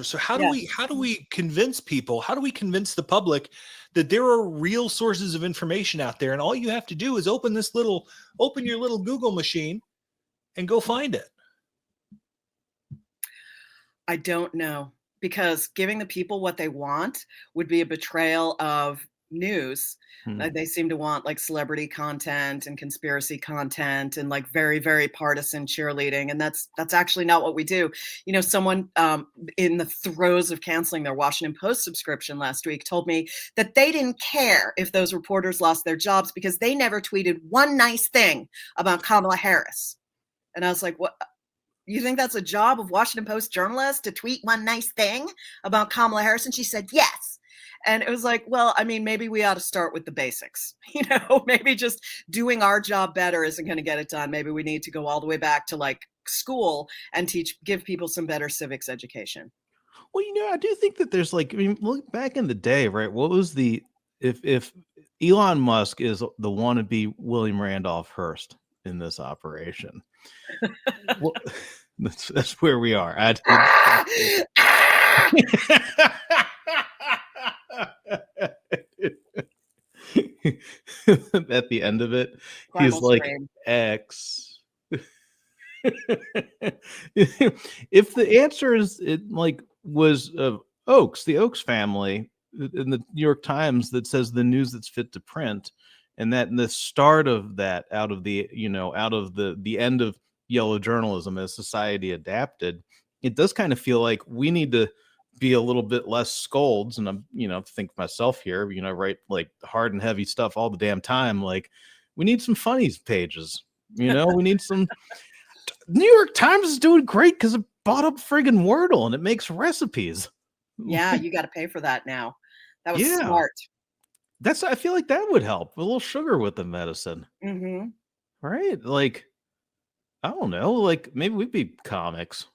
So Yes. how do we convince people? How do we convince the public that there are real sources of information out there, and all you have to do is open your little Google machine and go find it? I don't know, because giving the people what they want would be a betrayal of news. Hmm. They seem to want like celebrity content and conspiracy content and like very, very partisan cheerleading, and that's actually not what we do. You know, someone in the throes of canceling their Washington Post subscription last week told me that they didn't care if those reporters lost their jobs because they never tweeted one nice thing about Kamala Harris. And I was like, what? You think that's a job of Washington Post journalists to tweet one nice thing about Kamala Harris? And she said, yes. And it was like, well, I mean, maybe we ought to start with the basics. You know, maybe just doing our job better isn't going to get it done. Maybe we need to go all the way back to like school and give people some better civics education. Well, I do think that there's like, I mean, look back in the day, right? What was if Elon Musk is the wannabe William Randolph Hearst in this operation? Well, that's where we are. At the end of it, he's Primal like scream. X. If the answer is was Oaks, the Oaks family in the New York Times that says the news that's fit to print, and that in the start of that, out of the end of yellow journalism as society adapted, it does kind of feel like we need to be a little bit less scolds. And I'm, think myself here, write like hard and heavy stuff all the damn time. Like, we need some funny pages, we need some. New York Times is doing great because it bought up friggin' Wordle and it makes recipes. Yeah, you got to pay for that now. That was Yeah. smart. I feel like that would help. A little sugar with the medicine. Mm-hmm. Right? Like, I don't know. Like, maybe we'd be comics.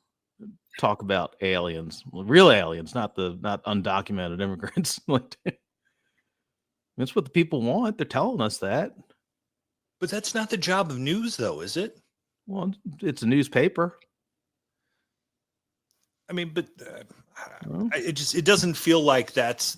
Talk about aliens. Well, real aliens, not undocumented immigrants. Like, that's what the people want. They're telling us that. But that's not the job of news, though, is it? Well, it's a newspaper. I mean, but it doesn't feel like that's